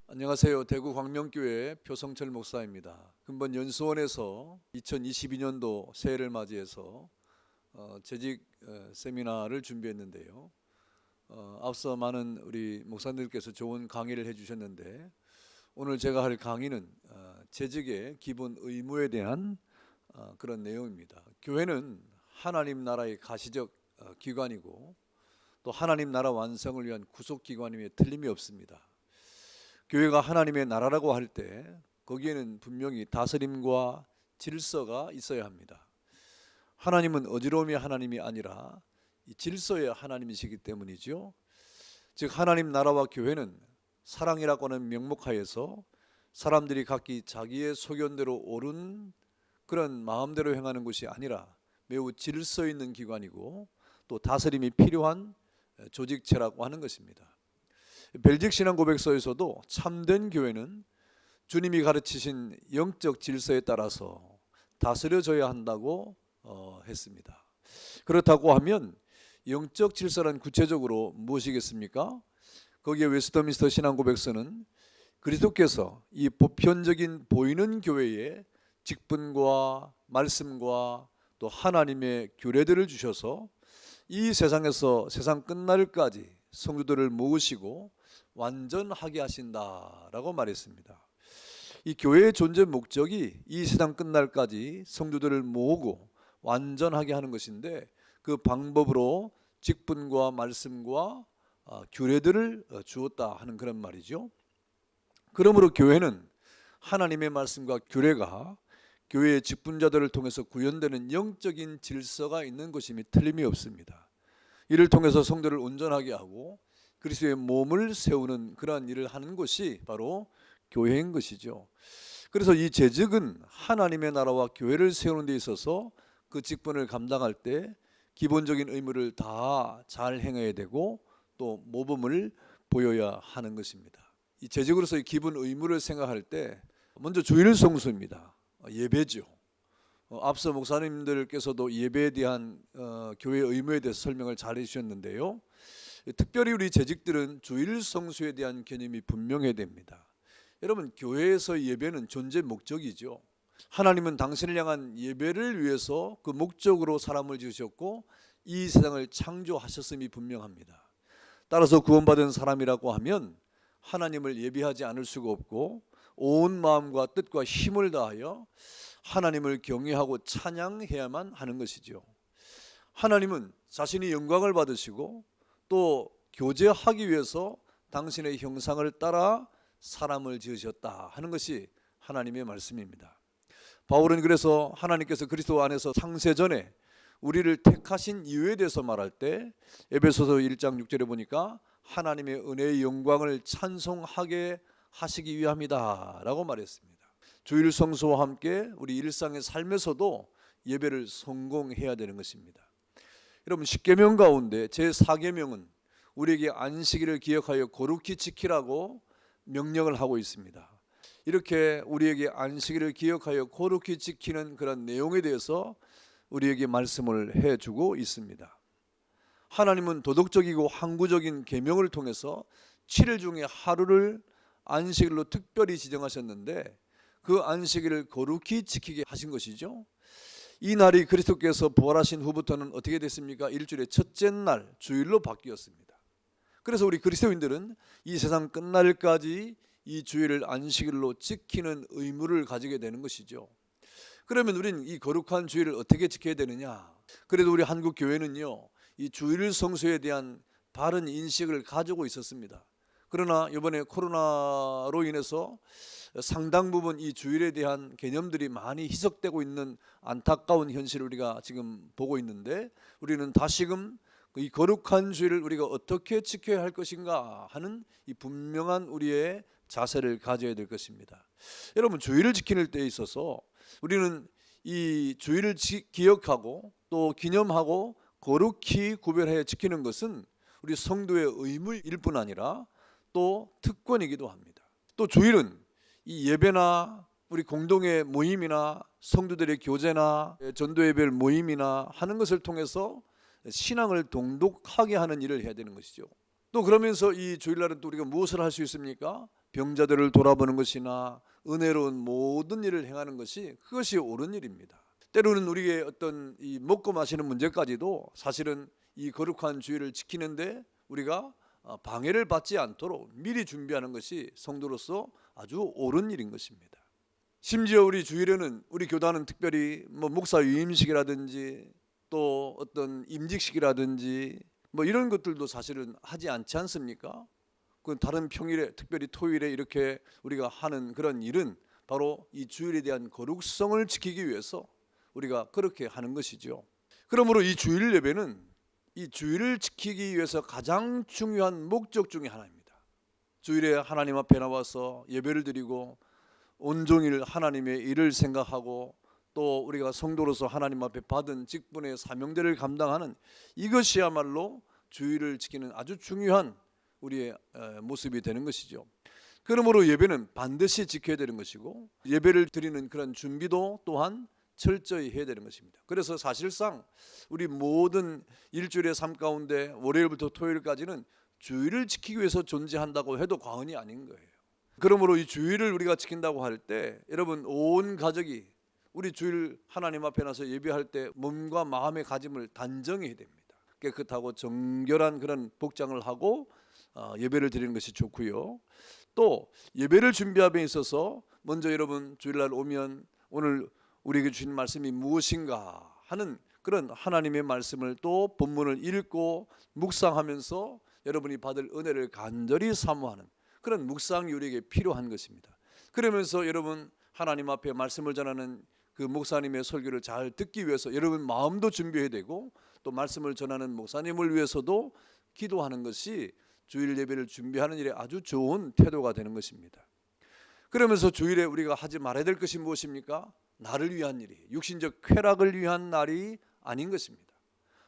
안녕하세요. 대구 광명교회 표성철 목사입니다. 금번 연수원에서 2022년도 새해를 맞이해서 재직 세미나를 준비했는데요. 앞서 많은 우리 목사님들께서 좋은 강의를 해주셨는데 오늘 제가 할 강의는 재직의 기본 의무에 대한 그런 내용입니다. 교회는 하나님 나라의 가시적 기관이고 또 하나님 나라 완성을 위한 구속기관임에 틀림이 없습니다. 교회가 하나님의 나라라고 할 때 거기에는 분명히 다스림과 질서가 있어야 합니다. 하나님은 어지러움이 하나님이 아니라 이 질서의 하나님이시기 때문이죠. 즉 하나님 나라와 교회는 사랑이라고 하는 명목하에서 사람들이 각기 자기의 소견대로 옳은 그런 마음대로 행하는 것이 아니라 매우 질서 있는 기관이고 또 다스림이 필요한 조직체라고 하는 것입니다. 벨직 신앙 고백서에서도 참된 교회는 주님이 가르치신 영적 질서에 따라서 다스려져야 한다고 했습니다. 그렇다고 하면 영적 질서란 구체적으로 무엇이겠습니까? 거기에 웨스터민스터 신앙 고백서는 그리스도께서 이 보편적인 보이는 교회에 직분과 말씀과 또 하나님의 규례들을 주셔서 이 세상에서 세상 끝날까지 성도들을 모으시고 완전하게 하신다라고 말했습니다. 이 교회의 존재 목적이 이 세상 끝날까지 성도들을 모으고 완전하게 하는 것인데 그 방법으로 직분과 말씀과 규례들을 주었다 하는 그런 말이죠. 그러므로 교회는 하나님의 말씀과 규례가 교회의 직분자들을 통해서 구현되는 영적인 질서가 있는 것임이 틀림이 없습니다. 이를 통해서 성도를 온전하게 하고 그리스도의 몸을 세우는 그러한 일을 하는 것이 바로 교회인 것이죠. 그래서 이 재직은 하나님의 나라와 교회를 세우는 데 있어서 그 직분을 감당할 때 기본적인 의무를 다 잘 행해야 되고 또 모범을 보여야 하는 것입니다. 이 재직으로서의 기본 의무를 생각할 때 먼저 주일 성수입니다. 예배죠. 앞서 목사님들께서도 예배에 대한 교회의 의무에 대해서 설명을 잘 해주셨는데요. 특별히 우리 재직들은 주일 성수에 대한 개념이 분명해야 됩니다. 여러분, 교회에서 예배는 존재 목적이죠. 하나님은 당신을 향한 예배를 위해서 그 목적으로 사람을 지으셨고 이 세상을 창조하셨음이 분명합니다. 따라서 구원받은 사람이라고 하면 하나님을 예배하지 않을 수가 없고 온 마음과 뜻과 힘을 다하여 하나님을 경외하고 찬양해야만 하는 것이죠. 하나님은 자신이 영광을 받으시고 또 교제하기 위해서 당신의 형상을 따라 사람을 지으셨다 하는 것이 하나님의 말씀입니다. 바울은 그래서 하나님께서 그리스도 안에서 창세전에 우리를 택하신 이유에 대해서 말할 때 에베소서 1장 6절에 보니까 하나님의 은혜의 영광을 찬송하게 하시기 위함이다 라고 말했습니다. 주일 성수와 함께 우리 일상의 삶에서도 예배를 성공해야 되는 것입니다. 여러분, 10계명 가운데 제4계명은 우리에게 안식일을 기억하여 거룩히 지키라고 명령을 하고 있습니다. 이렇게 우리에게 안식일을 기억하여 거룩히 지키는 그런 내용에 대해서 우리에게 말씀을 해주고 있습니다. 하나님은 도덕적이고 항구적인 계명을 통해서 7일 중에 하루를 안식일로 특별히 지정하셨는데 그 안식일을 거룩히 지키게 하신 것이죠. 이 날이 그리스도께서 부활하신 후부터는 어떻게 됐습니까? 일주일의 첫째 날 주일로 바뀌었습니다. 그래서 우리 그리스도인들은 이 세상 끝날까지 이 주일을 안식일로 지키는 의무를 가지게 되는 것이죠. 그러면 우리는 이 거룩한 주일을 어떻게 지켜야 되느냐? 그래도 우리 한국 교회는요, 이 주일 성수에 대한 바른 인식을 가지고 있었습니다. 그러나 이번에 코로나로 인해서 상당 부분 이 주일에 대한 개념들이 많이 희석되고 있는 안타까운 현실을 우리가 지금 보고 있는데 우리는 다시금 이 거룩한 주일을 우리가 어떻게 지켜야 할 것인가 하는 이 분명한 우리의 자세를 가져야 될 것입니다. 여러분, 주일을 지키는 데 있어서 우리는 이 주일을 기억하고 또 기념하고 거룩히 구별하여 지키는 것은 우리 성도의 의무일 뿐 아니라 또 특권이기도 합니다. 또 주일은 이 예배나 우리 공동의 모임이나 성도들의 교제나 전도 예배를 모임이나 하는 것을 통해서 신앙을 동독하게 하는 일을 해야 되는 것이죠. 또 그러면서 이 주일날은 또 우리가 무엇을 할 수 있습니까? 병자들을 돌아보는 것이나 은혜로운 모든 일을 행하는 것이 그것이 옳은 일입니다. 때로는 우리의 어떤 이 먹고 마시는 문제까지도 사실은 이 거룩한 주일을 지키는데 우리가 방해를 받지 않도록 미리 준비하는 것이 성도로서 아주 옳은 일인 것입니다. 심지어 우리 주일에는 우리 교단은 특별히 목사 위임식이라든지 또 어떤 임직식이라든지 이런 것들도 사실은 하지 않지 않습니까? 그 다른 평일에 특별히 토요일에 이렇게 우리가 하는 그런 일은 바로 이 주일에 대한 거룩성을 지키기 위해서 우리가 그렇게 하는 것이죠. 그러므로 이 주일 예배는 이 주일을 지키기 위해서 가장 중요한 목적 중에 하나입니다. 주일에 하나님 앞에 나와서 예배를 드리고 온종일 하나님의 일을 생각하고 또 우리가 성도로서 하나님 앞에 받은 직분의 사명대를 감당하는 이것이야말로 주일을 지키는 아주 중요한 우리의 모습이 되는 것이죠. 그러므로 예배는 반드시 지켜야 되는 것이고 예배를 드리는 그런 준비도 또한 철저히 해야 되는 것입니다. 그래서 사실상 우리 모든 일주일의 삶 가운데 월요일부터 토요일까지는 주일을 지키기 위해서 존재한다고 해도 과언이 아닌 거예요. 그러므로 이 주일을 우리가 지킨다고 할 때 여러분 온 가족이 우리 주일 하나님 앞에 나서 예배할 때 몸과 마음의 가짐을 단정해야 됩니다. 깨끗하고 정결한 그런 복장을 하고 예배를 드리는 것이 좋고요. 또 예배를 준비함에 있어서 먼저 여러분 주일날 오면 오늘 우리에게 주신 말씀이 무엇인가 하는 그런 하나님의 말씀을 또 본문을 읽고 묵상하면서 여러분이 받을 은혜를 간절히 사모하는 그런 묵상이 우리에게 필요한 것입니다. 그러면서 여러분 하나님 앞에 말씀을 전하는 그 목사님의 설교를 잘 듣기 위해서 여러분 마음도 준비해야 되고 또 말씀을 전하는 목사님을 위해서도 기도하는 것이 주일 예배를 준비하는 일에 아주 좋은 태도가 되는 것입니다. 그러면서 주일에 우리가 하지 말아야 될 것이 무엇입니까? 나를 위한 일이, 육신적 쾌락을 위한 날이 아닌 것입니다.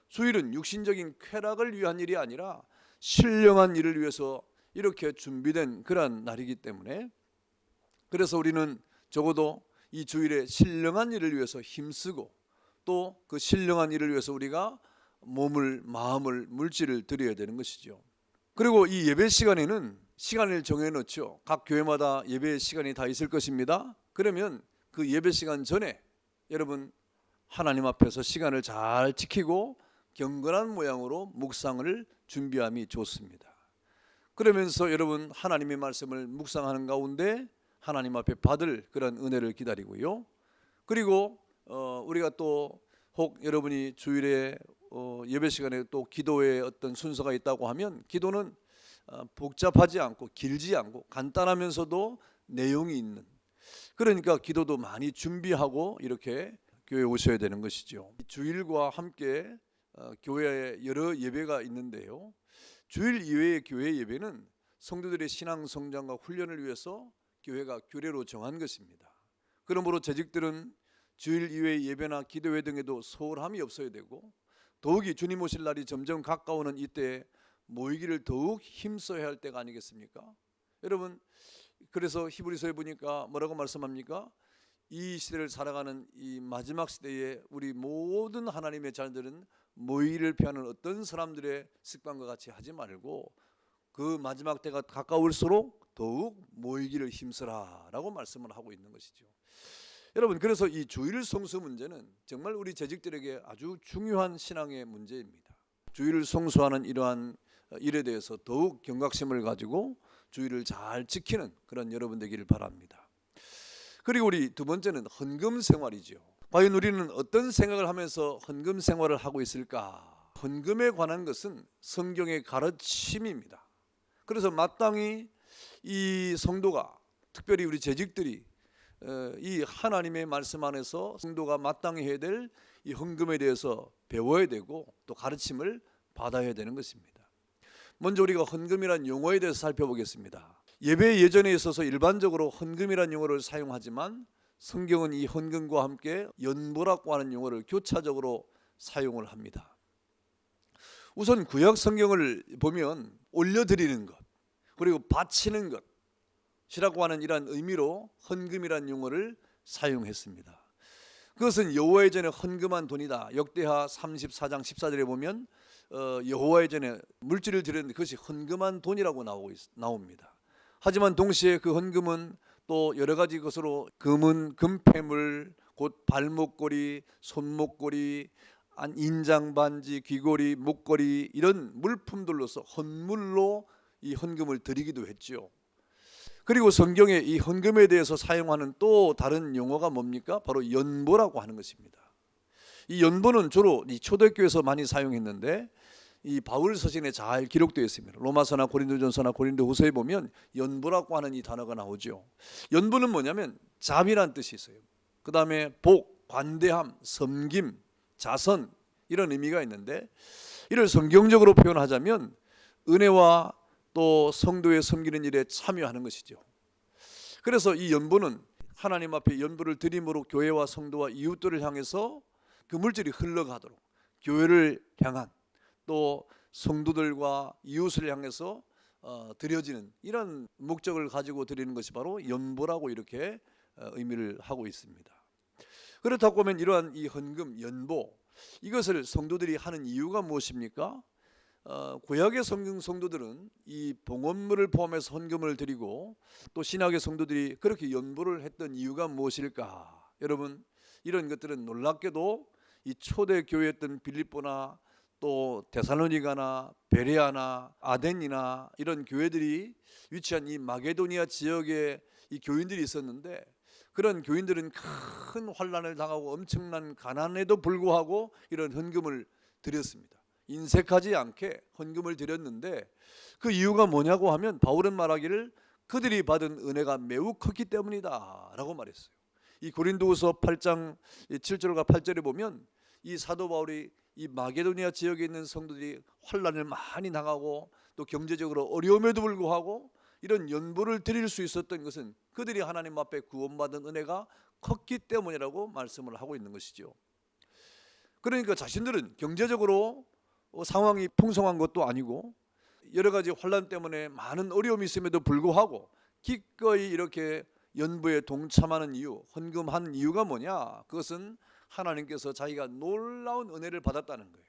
주일은 육신적인 쾌락을 위한 일이 아니라 신령한 일을 위해서 이렇게 준비된 그러한 날이기 때문에 그래서 우리는 적어도 이 주일에 신령한 일을 위해서 힘쓰고 또 그 신령한 일을 위해서 우리가 몸을, 마음을, 물질을 드려야 되는 것이죠. 그리고 이 예배 시간에는 시간을 정해놓죠. 각 교회마다 예배 시간이 다 있을 것입니다. 그러면 그 예배 시간 전에 여러분 하나님 앞에서 시간을 잘 지키고 경건한 모양으로 묵상을 준비함이 좋습니다. 그러면서 여러분 하나님의 말씀을 묵상하는 가운데 하나님 앞에 받을 그런 은혜를 기다리고요. 그리고 우리가 또 혹 여러분이 주일에 예배 시간에 또 기도의 어떤 순서가 있다고 하면 기도는 복잡하지 않고 길지 않고 간단하면서도 내용이 있는, 그러니까 기도도 많이 준비하고 이렇게 교회에 오셔야 되는 것이죠. 주일과 함께 교회에 여러 예배가 있는데요. 주일 이외의 교회 예배는 성도들의 신앙 성장과 훈련을 위해서 교회가 규례로 정한 것입니다. 그러므로 재직들은 주일 이외의 예배나 기도회 등에도 소홀함이 없어야 되고 더욱이 주님 오실 날이 점점 가까우는 이때에 모이기를 더욱 힘써야 할 때가 아니겠습니까? 여러분 그래서 히브리서에 보니까 뭐라고 말씀합니까? 이 시대를 살아가는 이 마지막 시대에 우리 모든 하나님의 자녀들은 모이기를 피하는 어떤 사람들의 습관과 같이 하지 말고 그 마지막 때가 가까울수록 더욱 모이기를 힘쓰라 라고 말씀을 하고 있는 것이죠. 여러분 그래서 이 주일 성수 문제는 정말 우리 재직들에게 아주 중요한 신앙의 문제입니다. 주일을 성수하는 이러한 일에 대해서 더욱 경각심을 가지고 주일을 잘 지키는 그런 여러분 되기를 바랍니다. 그리고 우리 두 번째는 헌금 생활이죠. 과연 우리는 어떤 생각을 하면서 헌금 생활을 하고 있을까? 헌금에 관한 것은 성경의 가르침입니다. 그래서 마땅히 이 성도가 특별히 우리 재직들이 이 하나님의 말씀 안에서 성도가 마땅히 해야 될 이 헌금에 대해서 배워야 되고 또 가르침을 받아야 되는 것입니다. 먼저 우리가 헌금이란 용어에 대해서 살펴보겠습니다. 예배 예전에 있어서 일반적으로 헌금이란 용어를 사용하지만 성경은 이 헌금과 함께 연보라고 하는 용어를 교차적으로 사용을 합니다. 우선 구약 성경을 보면 올려드리는 것 그리고 바치는 것이라고 하는 이러한 의미로 헌금이란 용어를 사용했습니다. 그것은 여호와의 전에 헌금한 돈이다. 역대하 34장 14절에 보면 여호와의 전에 물질을 드렸는데 그것이 헌금한 돈이라고 나옵니다. 하지만 동시에 그 헌금은 또 여러 가지 것으로 금은 금패물, 곧 발목걸이, 손목걸이, 인장 반지, 귀걸이, 목걸이 이런 물품들로서 헌물로 이 헌금을 드리기도 했죠. 그리고 성경에 이 헌금에 대해서 사용하는 또 다른 용어가 뭡니까? 바로 연보라고 하는 것입니다. 이 연보는 주로 이 초대교회에서 많이 사용했는데 이 바울 서신에 잘 기록되어 있습니다. 로마서나 고린도전서나 고린도후서에 보면 연보라고 하는 이 단어가 나오죠. 연보는 뭐냐면 자비란 뜻이 있어요. 그 다음에 복, 관대함, 섬김, 자선 이런 의미가 있는데, 이를 성경적으로 표현하자면 은혜와 또 성도의 섬기는 일에 참여하는 것이죠. 그래서 이 연보는 하나님 앞에 연보를 드림으로 교회와 성도와 이웃들을 향해서 그 물질이 흘러가도록, 교회를 향한 또 성도들과 이웃을 향해서 드려지는 이런 목적을 가지고 드리는 것이 바로 연보라고 이렇게 의미를 하고 있습니다. 그렇다고 하면 이러한 이 헌금, 연보, 이것을 성도들이 하는 이유가 무엇입니까? 구약의 성도들은 이 봉헌물을 포함해서 헌금을 드리고 또 신약의 성도들이 그렇게 연보를 했던 이유가 무엇일까? 여러분, 이런 것들은 놀랍게도 이 초대 교회였던 빌립보나 또 데살로니가나 베레아나 아덴이나 이런 교회들이 위치한 이 마게도니아 지역에 이 교인들이 있었는데, 그런 교인들은 큰 환난을 당하고 엄청난 가난에도 불구하고 이런 헌금을 드렸습니다. 인색하지 않게 헌금을 드렸는데, 그 이유가 뭐냐고 하면 바울은 말하기를 그들이 받은 은혜가 매우 컸기 때문이다 라고 말했어요. 이 고린도후서 8장 7절과 8절에 보면 이 사도 바울이 이 마게도니아 지역에 있는 성도들이 환난을 많이 당하고 또 경제적으로 어려움에도 불구하고 이런 연보를 드릴 수 있었던 것은 그들이 하나님 앞에 구원받은 은혜가 컸기 때문이라고 말씀을 하고 있는 것이죠. 그러니까 자신들은 경제적으로 상황이 풍성한 것도 아니고 여러 가지 환난 때문에 많은 어려움이 있음에도 불구하고 기꺼이 이렇게 연보에 동참하는 이유, 헌금한 이유가 뭐냐? 그것은 하나님께서 자기가 놀라운 은혜를 받았다는 거예요.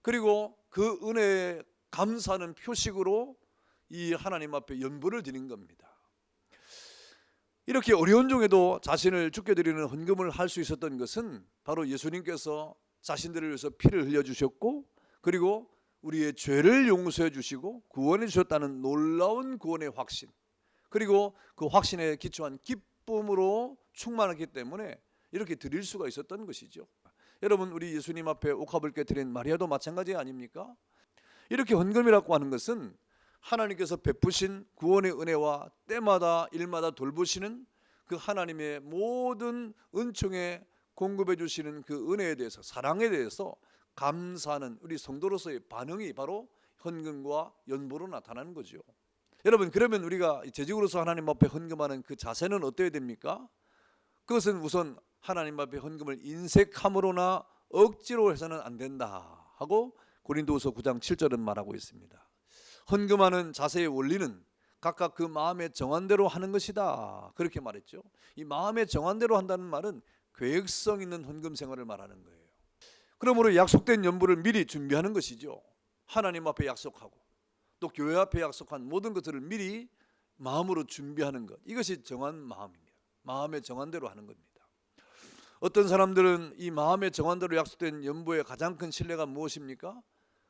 그리고 그 은혜에 감사하는 표식으로 이 하나님 앞에 연보를 드린 겁니다. 이렇게 어려운 중에도 자신을 죽게 드리는 헌금을 할 수 있었던 것은 바로 예수님께서 자신들을 위해서 피를 흘려주셨고, 그리고 우리의 죄를 용서해 주시고 구원해 주셨다는 놀라운 구원의 확신, 그리고 그 확신에 기초한 기쁨으로 충만하기 때문에 이렇게 드릴 수가 있었던 것이죠. 여러분, 우리 예수님 앞에 옥합을 깨뜨린 마리아도 마찬가지 아닙니까? 이렇게 헌금이라고 하는 것은 하나님께서 베푸신 구원의 은혜와 때마다 일마다 돌보시는 그 하나님의 모든 은총에 공급해 주시는 그 은혜에 대해서, 사랑에 대해서 감사하는 우리 성도로서의 반응이 바로 헌금과 연보로 나타나는 거죠. 여러분, 그러면 우리가 재직으로서 하나님 앞에 헌금하는 그 자세는 어때야 됩니까? 그것은 우선 하나님 앞에 헌금을 인색함으로나 억지로 해서는 안 된다 하고 고린도후서 9장 7절은 말하고 있습니다. 헌금하는 자세의 원리는 각각 그 마음에 정한 대로 하는 것이다, 그렇게 말했죠. 이 마음에 정한 대로 한다는 말은 계획성 있는 헌금 생활을 말하는 거예요. 그러므로 약속된 연보를 미리 준비하는 것이죠. 하나님 앞에 약속하고 또 교회 앞에 약속한 모든 것들을 미리 마음으로 준비하는 것, 이것이 정한 마음입니다. 마음에 정한 대로 하는 겁니다. 어떤 사람들은 이 마음에 정한 대로 약속된 연보의 가장 큰 신뢰가 무엇입니까?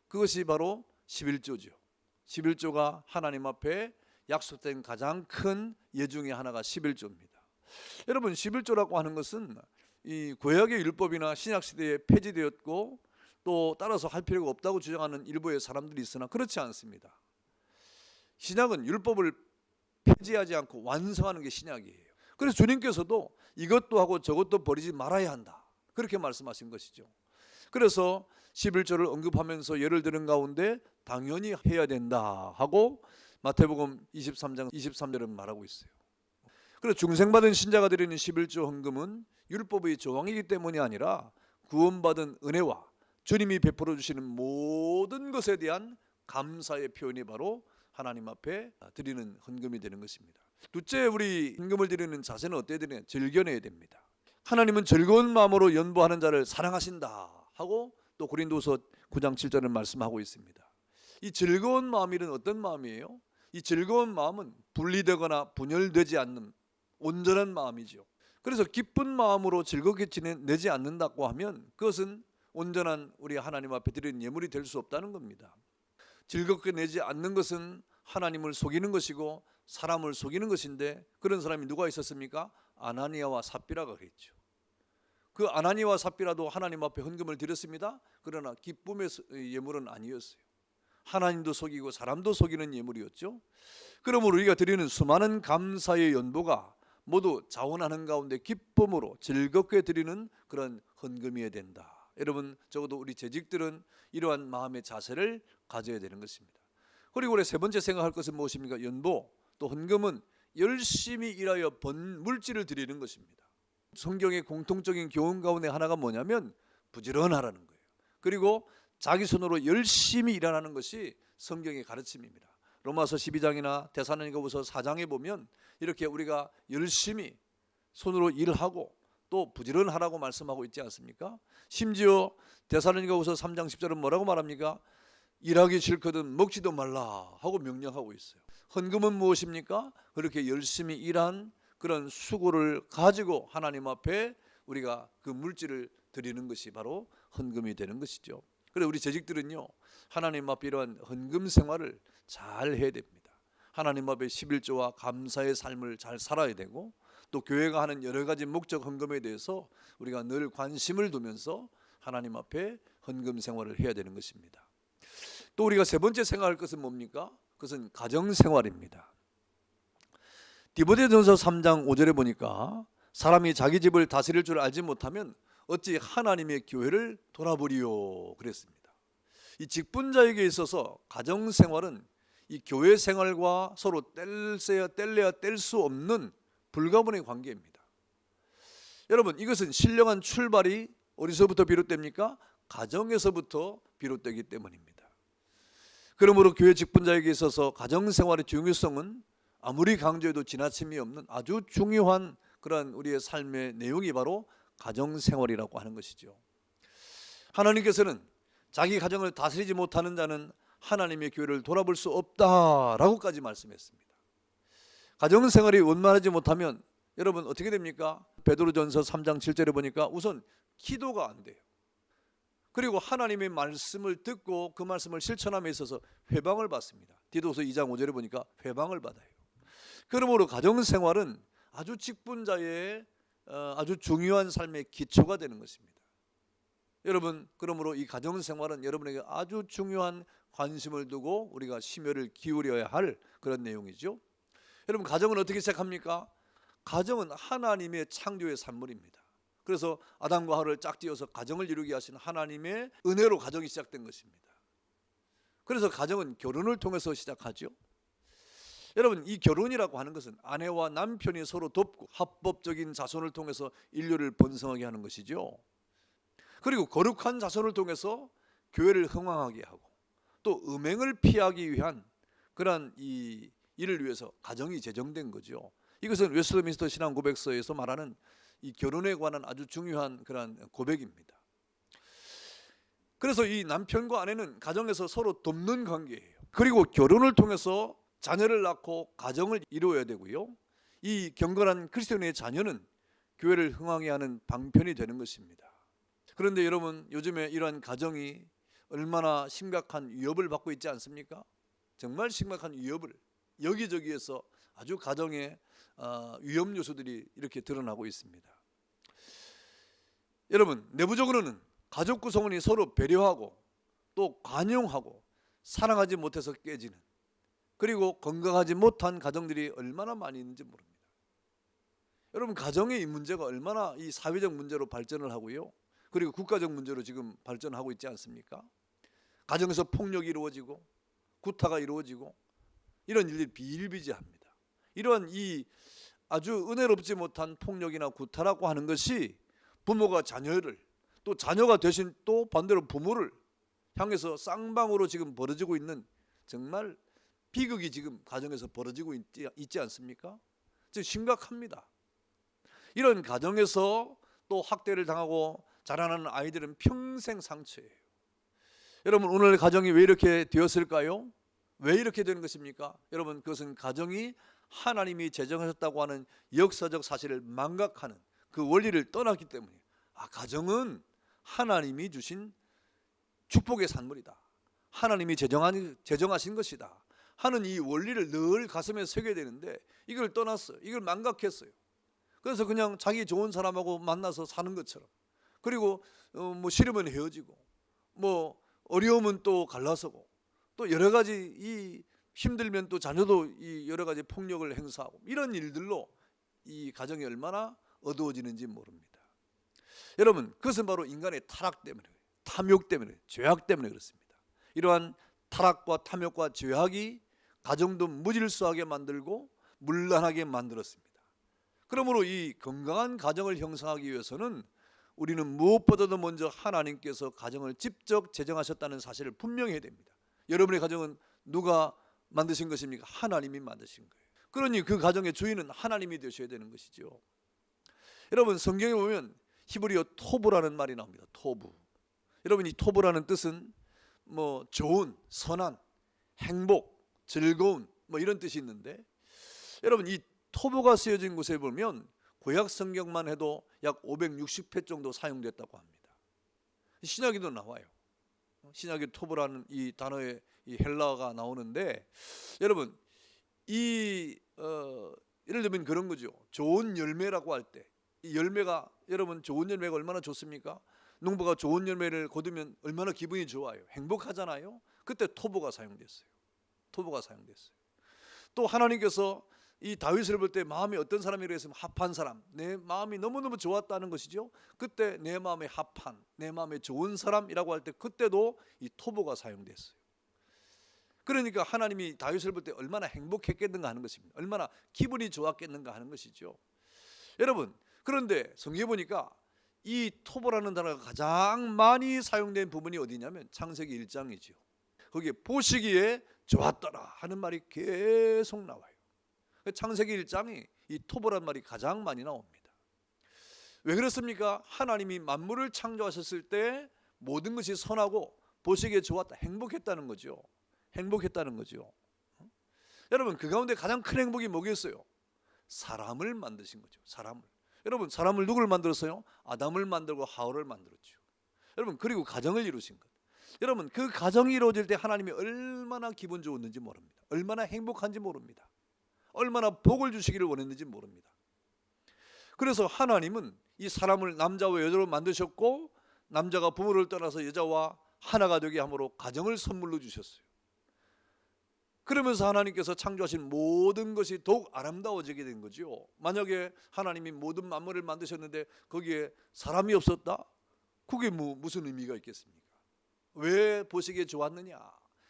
그것이 바로 11조죠. 11조가 하나님 앞에 약속된 가장 큰 예 중에 하나가 11조입니다. 여러분, 11조라고 하는 것은 이 구약의 율법이나 신약 시대에 폐지되었고 또 따라서 할 필요가 없다고 주장하는 일부의 사람들이 있으나 그렇지 않습니다. 신약은 율법을 폐지하지 않고 완성하는 게 신약이에요. 그래서 주님께서도 이것도 하고 저것도 버리지 말아야 한다, 그렇게 말씀하신 것이죠. 그래서 11조를 언급하면서 예를 드는 가운데 당연히 해야 된다 하고 마태복음 23장 23절은 말하고 있어요. 그래서 중생받은 신자가 드리는 11조 헌금은 율법의 조항이기 때문이 아니라 구원받은 은혜와 주님이 베풀어 주시는 모든 것에 대한 감사의 표현이 바로 하나님 앞에 드리는 헌금이 되는 것입니다. 둘째, 우리 헌금을 드리는 자세는 어때야 되냐? 즐겨내야 됩니다. 하나님은 즐거운 마음으로 연보하는 자를 사랑하신다 하고 또 고린도서 9장 7절은 말씀하고 있습니다. 이 즐거운 마음이란 어떤 마음이에요? 이 즐거운 마음은 분리되거나 분열되지 않는 온전한 마음이죠. 그래서 기쁜 마음으로 즐겁게 지내지 않는다고 하면 그것은 온전한 우리 하나님 앞에 드리는 예물이 될 수 없다는 겁니다. 즐겁게 내지 않는 것은 하나님을 속이는 것이고 사람을 속이는 것인데, 그런 사람이 누가 있었습니까? 아나니아와 삽비라가 그랬죠. 그 아나니아와 삽비라도 하나님 앞에 헌금을 드렸습니다. 그러나 기쁨의 예물은 아니었어요. 하나님도 속이고 사람도 속이는 예물이었죠. 그러므로 우리가 드리는 수많은 감사의 연보가 모두 자원하는 가운데 기쁨으로 즐겁게 드리는 그런 헌금이어야 된다. 여러분, 적어도 우리 재직들은 이러한 마음의 자세를 가져야 되는 것입니다. 그리고 우리 세 번째 생각할 것은 무엇입니까? 연보 또 헌금은 열심히 일하여 번 물질을 드리는 것입니다. 성경의 공통적인 교훈 가운데 하나가 뭐냐면 부지런하라는 거예요. 그리고 자기 손으로 열심히 일하는 것이 성경의 가르침입니다. 로마서 12장이나 데살로니가후서 4장에 보면 이렇게 우리가 열심히 손으로 일하고 또 부지런하라고 말씀하고 있지 않습니까? 심지어 데살로니가후서 3장 10절은 뭐라고 말합니까? 일하기 싫거든 먹지도 말라 하고 명령하고 있어요. 헌금은 무엇입니까? 그렇게 열심히 일한 그런 수고를 가지고 하나님 앞에 우리가 그 물질을 드리는 것이 바로 헌금이 되는 것이죠. 그래서 우리 재직들은요, 하나님 앞에 이러한 헌금 생활을 잘 해야 됩니다. 하나님 앞에 11조와 감사의 삶을 잘 살아야 되고, 또 교회가 하는 여러 가지 목적 헌금에 대해서 우리가 늘 관심을 두면서 하나님 앞에 헌금 생활을 해야 되는 것입니다. 또 우리가 세 번째 생각할 것은 뭡니까? 그것은 가정 생활입니다. 디모데전서 3장 5절에 보니까 사람이 자기 집을 다스릴 줄 알지 못하면 어찌 하나님의 교회를 돌아보리요 그랬습니다. 이 직분자에게 있어서 가정 생활은 이 교회 생활과 서로 뗄래야 뗄 수 없는 불가분의 관계입니다. 여러분, 이것은 신령한 출발이 어디서부터 비롯됩니까? 가정에서부터 비롯되기 때문입니다. 그러므로 교회 직분자에게 있어서 가정 생활의 중요성은 아무리 강조해도 지나침이 없는 아주 중요한 그런 우리의 삶의 내용이 바로 가정 생활이라고 하는 것이죠. 하나님께서는 자기 가정을 다스리지 못하는 자는 하나님의 교회를 돌아볼 수 없다라고까지 말씀했습니다. 가정 생활이 원만하지 못하면 여러분 어떻게 됩니까? 베드로전서 3장 7절에 보니까 우선 기도가 안 돼요. 그리고 하나님의 말씀을 듣고 그 말씀을 실천함에 있어서 회방을 받습니다. 디도서 2장 5절에 보니까 회방을 받아요. 그러므로 가정 생활은 아주 직분자의 아주 중요한 삶의 기초가 되는 것입니다. 여러분, 그러므로 이 가정 생활은 여러분에게 아주 중요한 관심을 두고 우리가 심혈을 기울여야 할 그런 내용이죠. 여러분, 가정은 어떻게 시작합니까? 가정은 하나님의 창조의 산물입니다. 그래서 아담과 하와를 짝지어서 가정을 이루게 하신 하나님의 은혜로 가정이 시작된 것입니다. 그래서 가정은 결혼을 통해서 시작하죠. 여러분, 이 결혼이라고 하는 것은 아내와 남편이 서로 돕고 합법적인 자손을 통해서 인류를 번성하게 하는 것이죠. 그리고 거룩한 자손을 통해서 교회를 흥왕하게 하고 또 음행을 피하기 위한 그러한 이 일을 위해서 가정이 제정된 거죠. 이것은 웨스트민스터 신앙 고백서에서 말하는 이 결혼에 관한 아주 중요한 그러한 고백입니다. 그래서 이 남편과 아내는 가정에서 서로 돕는 관계예요. 그리고 결혼을 통해서 자녀를 낳고 가정을 이루어야 되고요. 이 경건한 그리스도인의 자녀는 교회를 흥왕해 하는 방편이 되는 것입니다. 그런데 여러분, 요즘에 이러한 가정이 얼마나 심각한 위협을 받고 있지 않습니까? 정말 심각한 위협을 여기저기에서 아주 가정의 위험 요소들이 이렇게 드러나고 있습니다. 여러분, 내부적으로는 가족 구성원이 서로 배려하고 또 관용하고 사랑하지 못해서 깨지는, 그리고 건강하지 못한 가정들이 얼마나 많이 있는지 모릅니다. 여러분, 가정의 이 문제가 얼마나 이 사회적 문제로 발전을 하고요, 그리고 국가적 문제로 지금 발전하고 있지 않습니까? 가정에서 폭력이 이루어지고 구타가 이루어지고 이런 일들이 비일비재합니다. 이러한 이 아주 은혜롭지 못한 폭력이나 구타라고 하는 것이 부모가 자녀를, 또 자녀가 대신 또 반대로 부모를 향해서 쌍방으로 지금 벌어지고 있는 정말 비극이 지금 가정에서 벌어지고 있지 않습니까? 즉 심각합니다. 이런 가정에서 또 학대를 당하고 자라나는 아이들은 평생 상처예요. 여러분, 오늘 가정이 왜 이렇게 되었을까요? 왜 이렇게 되는 것입니까? 여러분, 그것은 가정이 하나님이 제정하셨다고 하는 역사적 사실을 망각하는 그 원리를 떠났기 때문이에요. 가정은 하나님이 주신 축복의 산물이다. 하나님이 제정하신 것이다 하는 이 원리를 늘 가슴에 새겨야 되는데 이걸 떠났어요. 이걸 망각했어요. 그래서 그냥 자기 좋은 사람하고 만나서 사는 것처럼, 그리고 뭐 싫으면 헤어지고, 뭐 어려우면 또 갈라서고, 또 여러 가지 이 힘들면 또 자녀도 이 여러 가지 폭력을 행사하고, 이런 일들로 이 가정이 얼마나 어두워지는지 모릅니다. 여러분, 그것은 바로 인간의 타락 때문에, 탐욕 때문에, 죄악 때문에 그렇습니다. 이러한 타락과 탐욕과 죄악이 가정도 무질서하게 만들고 문란하게 만들었습니다. 그러므로 이 건강한 가정을 형성하기 위해서는 우리는 무엇보다도 먼저 하나님께서 가정을 직접 제정하셨다는 사실을 분명히 해야 됩니다. 여러분의 가정은 누가 만드신 것입니까? 하나님이 만드신 거예요. 그러니 그 가정의 주인은 하나님이 되셔야 되는 것이죠. 여러분, 성경에 보면 히브리어 토부라는 말이 나옵니다. 토부. 여러분, 이 토부라는 뜻은 뭐 좋은, 선한, 행복, 즐거운 뭐 이런 뜻이 있는데, 여러분, 이 토부가 쓰여진 곳에 보면 구약 성경만 해도 약 560회 정도 사용됐다고 합니다. 신약에도 나와요. 신약에 토부라는 이 단어의 이 헬라어가 나오는데, 여러분, 예를 들면 그런 거죠. 좋은 열매라고 할 때, 이 열매가, 여러분, 좋은 열매가 얼마나 좋습니까? 농부가 좋은 열매를 거두면 얼마나 기분이 좋아요. 행복하잖아요. 그때 토부가 사용됐어요. 토부가 사용됐어요. 또 하나님께서 이 다윗을 볼 때 마음이 어떤 사람이라고 했으면 합한 사람, 내 마음이 너무너무 좋았다는 것이죠. 그때 내 마음에 합한, 내 마음에 좋은 사람이라고 할 때 그때도 이 토부가 사용됐어요. 그러니까 하나님이 다윗을 볼 때 얼마나 행복했겠는가 하는 것입니다. 얼마나 기분이 좋았겠는가 하는 것이죠. 여러분, 그런데 성경에 보니까 이 토부라는 단어가 가장 많이 사용된 부분이 어디냐면 창세기 1장이죠. 거기에 보시기에 좋았더라 하는 말이 계속 나와요. 창세기 1장이 이 토부란 말이 가장 많이 나옵니다. 왜 그렇습니까? 하나님이 만물을 창조하셨을 때 모든 것이 선하고 보시기에 좋았다, 행복했다는 거죠. 행복했다는 거죠. 여러분, 그 가운데 가장 큰 행복이 뭐겠어요? 사람을 만드신 거죠. 사람을. 여러분, 사람을 누구를 만들었어요? 아담을 만들고 하와를 만들었죠. 여러분, 그리고 가정을 이루신 것. 여러분, 그 가정이 이루어질 때 하나님이 얼마나 기분 좋았는지 모릅니다. 얼마나 행복한지 모릅니다. 얼마나 복을 주시기를 원했는지 모릅니다. 그래서 하나님은 이 사람을 남자와 여자로 만드셨고, 남자가 부모를 떠나서 여자와 하나가 되게 함으로 가정을 선물로 주셨어요. 그러면서 하나님께서 창조하신 모든 것이 더욱 아름다워지게 된 거죠. 만약에 하나님이 모든 만물을 만드셨는데 거기에 사람이 없었다? 그게 무슨 의미가 있겠습니까? 왜 보시기에 좋았느냐?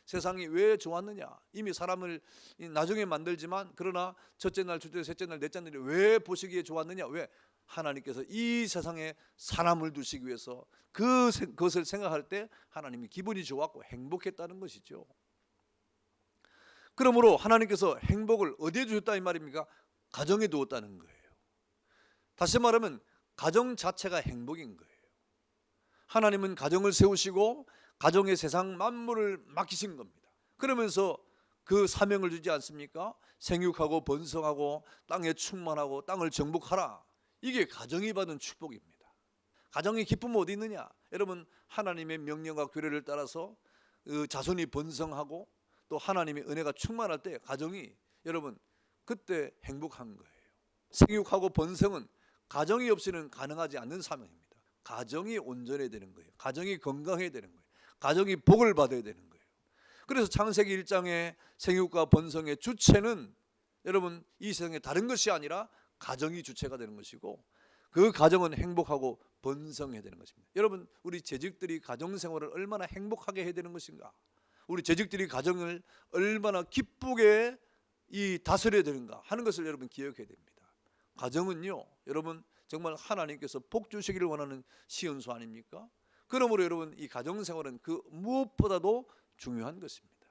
세상이 왜 좋았느냐? 이미 사람을 나중에 만들지만, 그러나 첫째 날, 둘째 날, 셋째 날, 넷째 날이 왜 보시기에 좋았느냐? 왜? 하나님께서 이 세상에 사람을 두시기 위해서 그것을 생각할 때 하나님이 기분이 좋았고 행복했다는 것이죠. 그러므로 하나님께서 행복을 어디에 주셨다 이 말입니까? 가정에 두었다는 거예요. 다시 말하면 가정 자체가 행복인 거예요. 하나님은 가정을 세우시고 가정의 세상 만물을 맡기신 겁니다. 그러면서 그 사명을 주지 않습니까? 생육하고 번성하고 땅에 충만하고 땅을 정복하라. 이게 가정이 받은 축복입니다. 가정의 기쁨은 어디 있느냐? 여러분, 하나님의 명령과 규례를 따라서 자손이 번성하고 또 하나님의 은혜가 충만할 때 가정이, 여러분, 그때 행복한 거예요. 생육하고 번성은 가정이 없이는 가능하지 않는 사명입니다. 가정이 온전해야 되는 거예요. 가정이 건강해야 되는 거예요. 가정이 복을 받아야 되는 거예요. 그래서 창세기 1장의 생육과 번성의 주체는, 여러분, 이 세상에 다른 것이 아니라 가정이 주체가 되는 것이고, 그 가정은 행복하고 번성해야 되는 것입니다. 여러분, 우리 재직들이 가정생활을 얼마나 행복하게 해야 되는 것인가? 우리 재직들이 가정을 얼마나 기쁘게 다스려야 되는가 하는 것을 여러분 기억해야 됩니다. 가정은요, 여러분, 정말 하나님께서 복 주시기를 원하는 시은수 아닙니까? 그러므로 여러분, 이 가정생활은 그 무엇보다도 중요한 것입니다.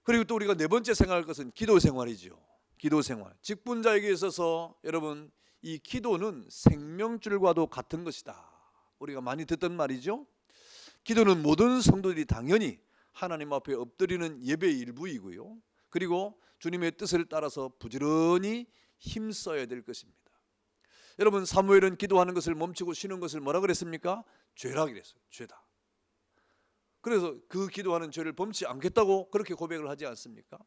그리고 또 우리가 네 번째 생각할 것은 기도생활이죠. 기도생활. 직분자에게 있어서 여러분, 이 기도는 생명줄과도 같은 것이다. 우리가 많이 듣던 말이죠. 기도는 모든 성도들이 당연히 하나님 앞에 엎드리는 예배의 일부이고요. 그리고 주님의 뜻을 따라서 부지런히 힘써야 될 것입니다. 여러분, 사무엘은 기도하는 것을 멈추고 쉬는 것을 뭐라 그랬습니까? 죄라 그랬어요. 죄다. 그래서 그 기도하는 죄를 범치 않겠다고 그렇게 고백을 하지 않습니까?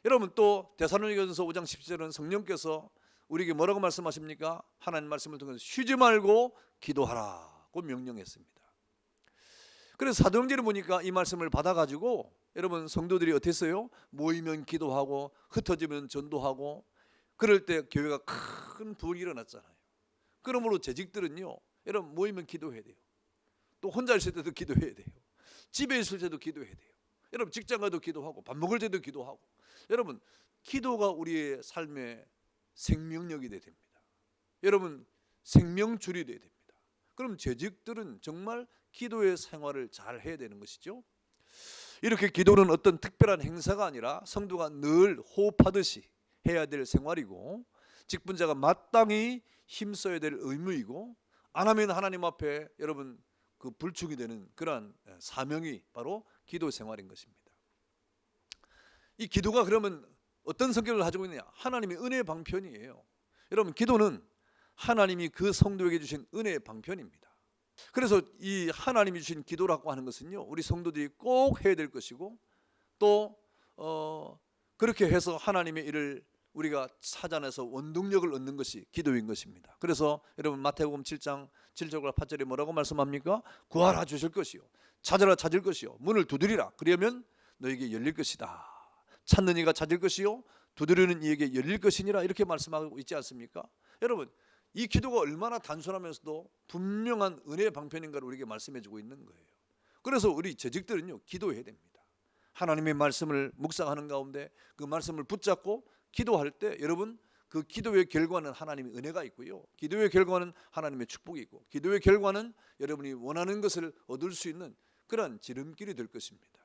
여러분, 또 데살로니가전서 5장 17절은 성령께서 우리에게 뭐라고 말씀하십니까? 하나님 말씀을 통해서 쉬지 말고 기도하라고 명령했습니다. 그래서 사도행전을 보니까 이 말씀을 받아가지고 여러분, 성도들이 어땠어요? 모이면 기도하고 흩어지면 전도하고 그럴 때 교회가 큰 부흥이 일어났잖아요. 그러므로 재직들은요, 여러분, 모이면 기도해야 돼요. 또 혼자 있을 때도 기도해야 돼요. 집에 있을 때도 기도해야 돼요. 여러분, 직장 가도 기도하고 밥 먹을 때도 기도하고. 여러분, 기도가 우리의 삶의 생명력이 돼야 됩니다. 여러분, 생명줄이 돼야 됩니다. 그럼 재직들은 정말 기도의 생활을 잘 해야 되는 것이죠. 이렇게 기도는 어떤 특별한 행사가 아니라 성도가 늘 호흡하듯이 해야 될 생활이고, 직분자가 마땅히 힘써야 될 의무이고, 안 하면 하나님 앞에 여러분 그 불충이 되는 그러한 사명이 바로 기도 생활인 것입니다. 이 기도가 그러면 어떤 성격을 가지고 있느냐? 하나님의 은혜의 방편이에요. 여러분, 기도는 하나님이 그 성도에게 주신 은혜의 방편입니다. 그래서 이 하나님이 주신 기도라고 하는 것은요, 우리 성도들이 꼭 해야 될 것이고, 또 그렇게 해서 하나님의 일을 우리가 찾아내서 원동력을 얻는 것이 기도인 것입니다. 그래서 여러분, 마태복음 7장 7절과 8절에 뭐라고 말씀합니까? 구하라 주실 것이요, 찾으라 찾을 것이요, 문을 두드리라 그러면 너에게 열릴 것이다. 찾는 이가 찾을 것이요, 두드리는 이에게 열릴 것이니라, 이렇게 말씀하고 있지 않습니까? 여러분, 이 기도가 얼마나 단순하면서도 분명한 은혜의 방편인가를 우리에게 말씀해 주고 있는 거예요. 그래서 우리 재직들은요, 기도해야 됩니다. 하나님의 말씀을 묵상하는 가운데 그 말씀을 붙잡고 기도할 때 여러분, 그 기도의 결과는 하나님의 은혜가 있고요, 기도의 결과는 하나님의 축복이 있고, 기도의 결과는 여러분이 원하는 것을 얻을 수 있는 그런 지름길이 될 것입니다.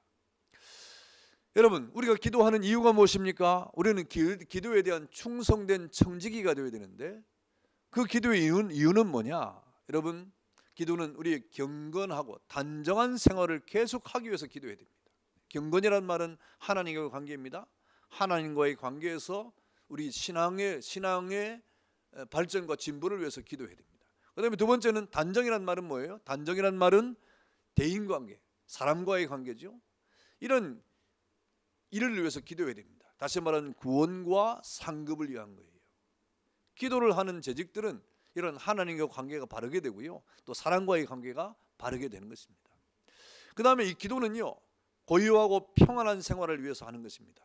여러분, 우리가 기도하는 이유가 무엇입니까? 우리는 기도에 대한 충성된 청지기가 되어야 되는데, 그 기도의 이유는 뭐냐? 여러분, 기도는 우리의 경건하고 단정한 생활을 계속하기 위해서 기도해야 됩니다. 경건이란 말은 하나님과의 관계입니다. 하나님과의 관계에서 우리 신앙의 발전과 진보를 위해서 기도해야 됩니다. 그 다음에 두 번째는 단정이란 말은 뭐예요? 단정이란 말은 대인관계, 사람과의 관계죠. 이런 일을 위해서 기도해야 됩니다. 다시 말하면 구원과 상급을 위한 거예요. 기도를 하는 재직들은 이런 하나님과 관계가 바르게 되고요, 또 사람과의 관계가 바르게 되는 것입니다. 그 다음에 이 기도는요, 고요하고 평안한 생활을 위해서 하는 것입니다.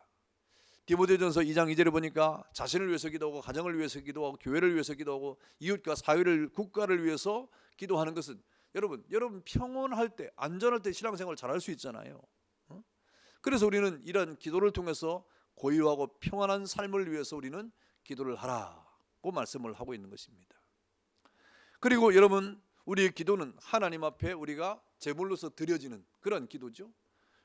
디모데전서 2장 2절에 보니까 자신을 위해서 기도하고, 가정을 위해서 기도하고, 교회를 위해서 기도하고, 이웃과 사회를, 국가를 위해서 기도하는 것은 여러분 평온할 때, 안전할 때 신앙생활을 잘할 수 있잖아요. 그래서 우리는 이런 기도를 통해서 고요하고 평안한 삶을 위해서 우리는 기도를 하라고 말씀을 하고 있는 것입니다. 그리고 여러분, 우리의 기도는 하나님 앞에 우리가 제물로서 드려지는 그런 기도죠.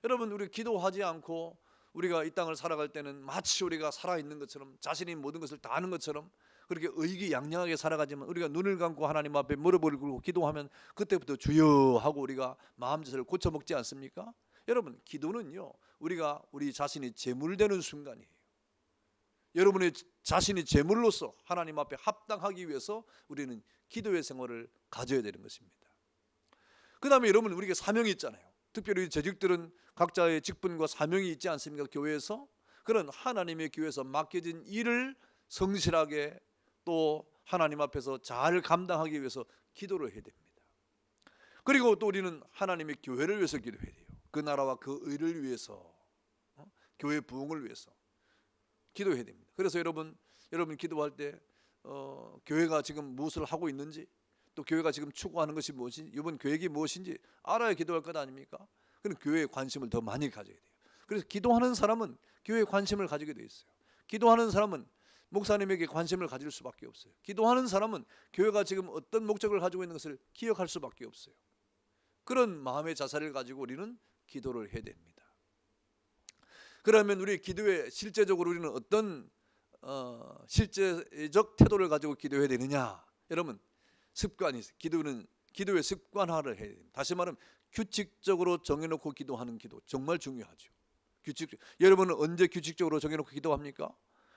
여러분, 우리 기도하지 않고 우리가 이 땅을 살아갈 때는 마치 우리가 살아있는 것처럼, 자신이 모든 것을 다 아는 것처럼 그렇게 의기양양하게 살아가지만, 우리가 눈을 감고 하나님 앞에 무릎을 꿇고 기도하면 그때부터 주여 하고 우리가 마음짓을 고쳐먹지 않습니까? 여러분, 기도는요, 우리가 우리 자신이 제물되는 순간이에요. 여러분의 자신이 제물로서 하나님 앞에 합당하기 위해서 우리는 기도의 생활을 가져야 되는 것입니다. 그 다음에 여러분, 우리에게 사명이 있잖아요. 특별히 재직들은 각자의 직분과 사명이 있지 않습니까? 교회에서. 그런 하나님의 교회에서 맡겨진 일을 성실하게 또 하나님 앞에서 잘 감당하기 위해서 기도를 해야 됩니다. 그리고 또 우리는 하나님의 교회를 위해서 기도해야 돼요. 그 나라와 그 의를 위해서, 교회 부흥을 위해서 기도해야 됩니다. 그래서 여러분 기도할 때 교회가 지금 무엇을 하고 있는지, 또 교회가 지금 추구하는 것이 무엇인지, 이번 계획이 무엇인지 알아야 기도할 것 아닙니까? 그럼 교회에 관심을 더 많이 가져야 돼요. 그래서 기도하는 사람은 교회에 관심을 가지게 돼 있어요. 기도하는 사람은 목사님에게 관심을 가질 수밖에 없어요. 기도하는 사람은 교회가 지금 어떤 목적을 가지고 있는 것을 기억할 수밖에 없어요. 그런 마음의 자세를 가지고 우리는 기도를 해야 됩니다. 그러면 우리 기도에 실제적으로 우리는 어떤 실제적 태도를 가지고 기도해야 되느냐? 여러분, 습관이 있어요. 기도의 습관화를 해야 됩니다. 다시 말하면 규칙적으로 정해놓고 기도하는 기도 정말 중요하죠. 여러분은 언제 규칙적으로 정해놓고 기도합니까?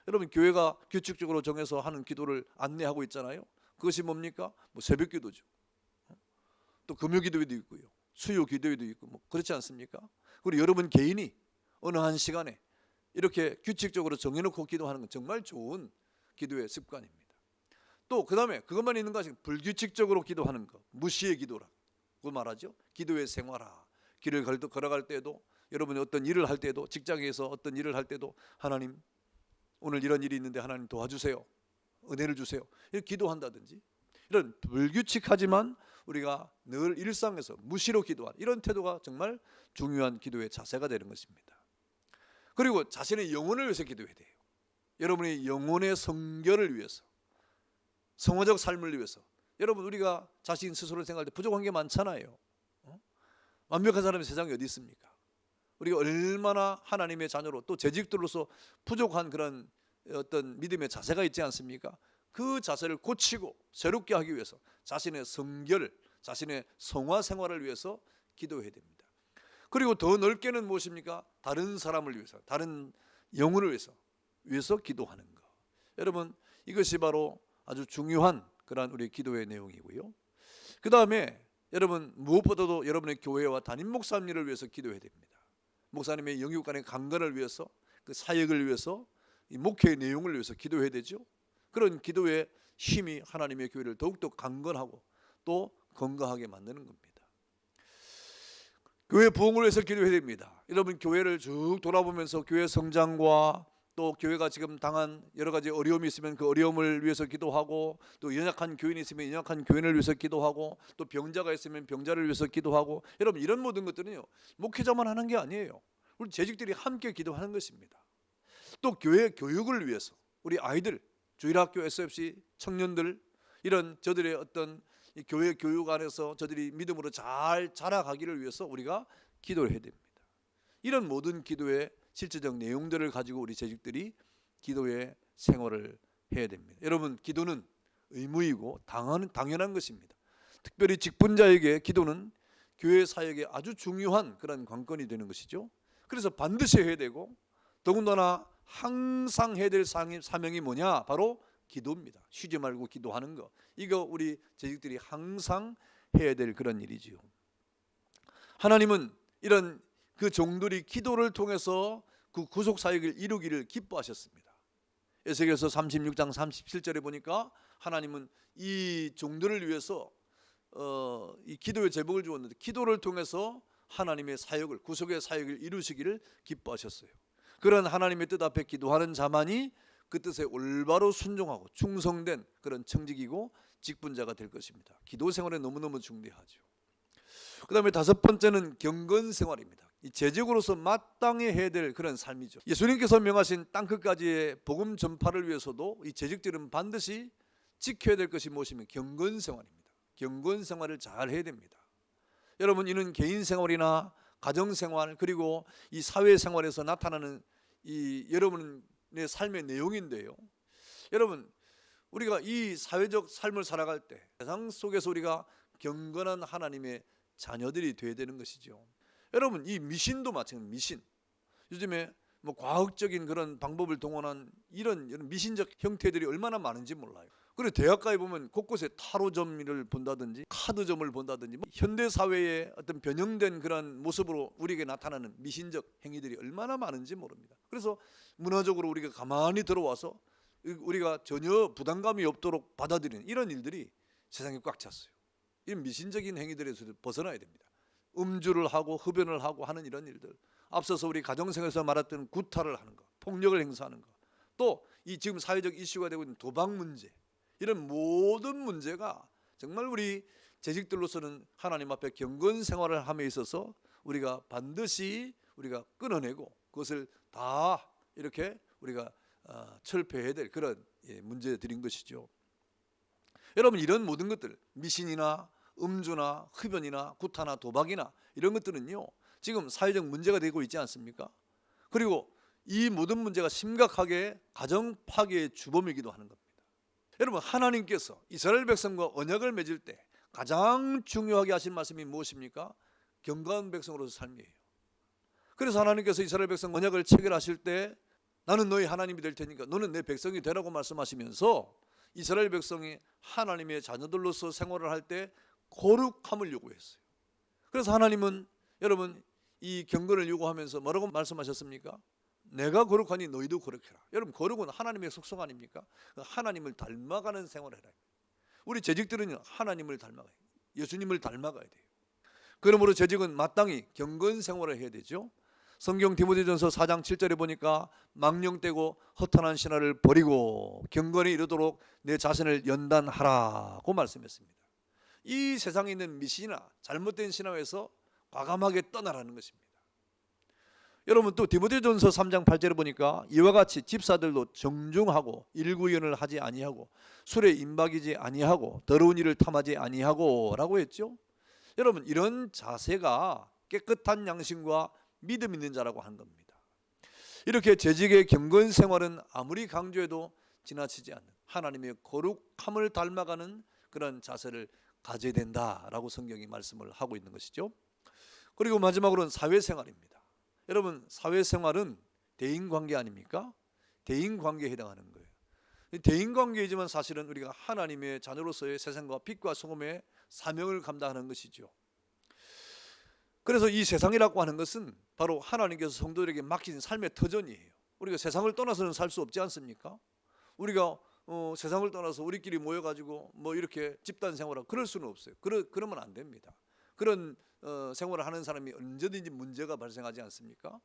여러분 교회가 규칙적으로 정해서 하는 기도를 안내하고 있잖아요. 그것이 뭡니까? 뭐 새벽 기도죠. 또 금요 기도회도 있고요. 수요 기도회도 있고 뭐 그렇지 않습니까? 그리고 여러분 개인이 어느 한 시간에 이렇게 규칙적으로 정해놓고 기도하는 건 정말 좋은 기도의 습관입니다. 또 그 다음에 그것만 있는 것이 불규칙적으로 기도하는 것, 무시의 기도라고 말하죠. 기도의 생활화. 길을 걸어갈 때도, 여러분이 어떤 일을 할 때도, 직장에서 어떤 일을 할 때도 하나님 오늘 이런 일이 있는데 하나님 도와주세요, 은혜를 주세요, 이렇게 기도한다든지, 이런 불규칙하지만 우리가 늘 일상에서 무시로 기도하는 이런 태도가 정말 중요한 기도의 자세가 되는 것입니다. 그리고 자신의 영혼을 위해서 기도해야 돼요. 여러분의 영혼의 성결을 위해서, 성화적 삶을 위해서. 여러분 우리가 자신 스스로 생각할 때 부족한 게 많잖아요. 완벽한 사람이 세상에 어디 있습니까? 우리가 얼마나 하나님의 자녀로 또 재직들로서 부족한 그런 어떤 믿음의 자세가 있지 않습니까? 그 자세를 고치고 새롭게 하기 위해서 자신의 성결, 자신의 성화 생활을 위해서 기도해야 됩니다. 그리고 더 넓게는 무엇입니까? 다른 사람을 위해서, 다른 영혼을 위해서 기도하는 것. 여러분 이것이 바로 아주 중요한 그러한 우리 기도의 내용이고요. 그 다음에 여러분 무엇보다도 여러분의 교회와 담임 목사님을 위해서 기도해야 됩니다. 목사님의 영육 간의 강건을 위해서, 그 사역을 위해서, 이 목회의 내용을 위해서 기도해야 되죠. 그런 기도의 힘이 하나님의 교회를 더욱더 강건하고 또 건강하게 만드는 겁니다. 교회 부흥을 위해서 기도해야 됩니다. 여러분 교회를 쭉 돌아보면서 교회 성장과 또 교회가 지금 당한 여러 가지 어려움이 있으면 그 어려움을 위해서 기도하고, 또 연약한 교인이 있으면 연약한 교인을 위해서 기도하고, 또 병자가 있으면 병자를 위해서 기도하고, 여러분 이런 모든 것들은요 목회자만 하는 게 아니에요. 우리 재직들이 함께 기도하는 것입니다. 또 교회 교육을 위해서 우리 아이들, 주일학교, SFC 청년들, 이런 저들의 어떤 이 교회 교육 안에서 저들이 믿음으로 잘 자라가기를 위해서 우리가 기도를 해야 됩니다. 이런 모든 기도의 실제적 내용들을 가지고 우리 재직들이 기도의 생활을 해야 됩니다. 여러분 기도는 의무이고 당연한 것입니다. 특별히 직분자에게 기도는 교회 사역에 아주 중요한 그런 관건이 되는 것이죠. 그래서 반드시 해야 되고, 더군다나 항상 해야 될 사명이 뭐냐? 바로 기도입니다. 쉬지 말고 기도하는 거, 이거 우리 재직들이 항상 해야 될 그런 일이지요. 하나님은 이런 그 종들이 기도를 통해서 그 구속 사역을 이루기를 기뻐하셨습니다. 에스겔서 36장 37절에 보니까 하나님은 이 종들을 위해서 이 기도의 제복을 주었는데, 기도를 통해서 하나님의 사역을, 구속의 사역을 이루시기를 기뻐하셨어요. 그런 하나님의 뜻 앞에 기도하는 자만이 그 뜻에 올바로 순종하고 충성된 그런 청직이고 직분자가 될 것입니다. 기도 생활에 너무너무 중대하죠. 그 다음에 다섯 번째는 경건 생활입니다. 이 재직으로서 마땅히 해야 될 그런 삶이죠. 예수님께서 명하신 땅끝까지의 복음 전파를 위해서도 이 재직들은 반드시 지켜야 될 것이 무엇이면 경건 생활입니다. 경건 생활을 잘 해야 됩니다. 여러분 이는 개인 생활이나 가정 생활, 그리고 이 사회 생활에서 나타나는 이 여러분의 삶의 내용인데요. 여러분 우리가 이 사회적 삶을 살아갈 때 세상 속에서 우리가 경건한 하나님의 자녀들이 되어야 되는 것이죠. 여러분 이 미신도 마찬가지입니다. 미신, 요즘에 뭐 과학적인 그런 방법을 동원한 이런 미신적 형태들이 얼마나 많은지 몰라요. 그리고 대학가에 보면 곳곳에 타로점을 본다든지 카드점을 본다든지, 현대 사회의 어떤 변형된 그런 모습으로 우리에게 나타나는 미신적 행위들이 얼마나 많은지 모릅니다. 그래서 문화적으로 우리가 가만히 들어와서 우리가 전혀 부담감이 없도록 받아들이는 이런 일들이 세상에 꽉 찼어요. 이 미신적인 행위들에서 벗어나야 됩니다. 음주를 하고 흡연을 하고 하는 이런 일들, 앞서서 우리 가정생활에서 말했던 구타를 하는 것, 폭력을 행사하는 것, 또 이 지금 사회적 이슈가 되고 있는 도박 문제, 이런 모든 문제가 정말 우리 재직들로서는 하나님 앞에 경건 생활을 함에 있어서 우리가 반드시 우리가 끊어내고 그것을 다 이렇게 우리가 철폐해야 될 그런 문제들인 것이죠. 여러분 이런 모든 것들, 미신이나 음주나 흡연이나 구타나 도박이나 이런 것들은요 지금 사회적 문제가 되고 있지 않습니까? 그리고 이 모든 문제가 심각하게 가정 파괴의 주범이기도 하는 겁니다. 여러분 하나님께서 이스라엘 백성과 언약을 맺을 때 가장 중요하게 하신 말씀이 무엇입니까? 경건한 백성으로서 삶이에요. 그래서 하나님께서 이스라엘 백성 언약을 체결하실 때 나는 너희 하나님이 될 테니까 너는 내 백성이 되라고 말씀하시면서 이스라엘 백성이 하나님의 자녀들로서 생활을 할 때 거룩함을 요구했어요. 그래서 하나님은 여러분 이 경건을 요구하면서 뭐라고 말씀하셨습니까? 내가 거룩하니 너희도 거룩해라. 여러분 거룩은 하나님의 속성 아닙니까? 하나님을 닮아가는 생활을 해라. 우리 재직들은요 하나님을 닮아가야 돼요. 예수님을 닮아가야 돼요. 그러므로 재직은 마땅히 경건 생활을 해야 되죠. 성경 디모데전서 4장 7절에 보니까 망령되고 허탄한 신화를 버리고 경건에 이르도록 내 자신을 연단하라고 말씀했습니다. 이 세상에 있는 미신이나 잘못된 신화에서 과감하게 떠나라는 것입니다. 여러분 또 디모데전서 3장 8절에 보니까 이와 같이 집사들도 정중하고 일구연을 하지 아니하고 술에 임박이지 아니하고 더러운 일을 탐하지 아니하고 라고 했죠. 여러분 이런 자세가 깨끗한 양심과 믿음 있는 자라고 하는 겁니다. 이렇게 재직의 경건 생활은 아무리 강조해도 지나치지 않는 하나님의 거룩함을 닮아가는 그런 자세를 가져야 된다라고 성경이 말씀을 하고 있는 것이죠. 그리고 마지막으로는 사회생활입니다. 여러분 사회생활은 대인관계 아닙니까? 대인관계에 해당하는 거예요. 대인관계이지만 사실은 우리가 하나님의 자녀로서의 세상과 빛과 소금의 사명을 감당하는 것이죠. 그래서 이 세상이라고 하는 것은 바로 하나님께서 성도들에게 맡긴 삶의 터전이에요. 우리가 세상을 떠나서는 살 수 없지 않습니까? 우리가 세상을 떠나서 우리끼리 모여가지고 뭐 이렇게 집단 생활하고 그럴 수는 없어요. 그러면 안 됩니다. 그런 생활을 하는 사람이 언제든지 문제가 발생하지 않습니까?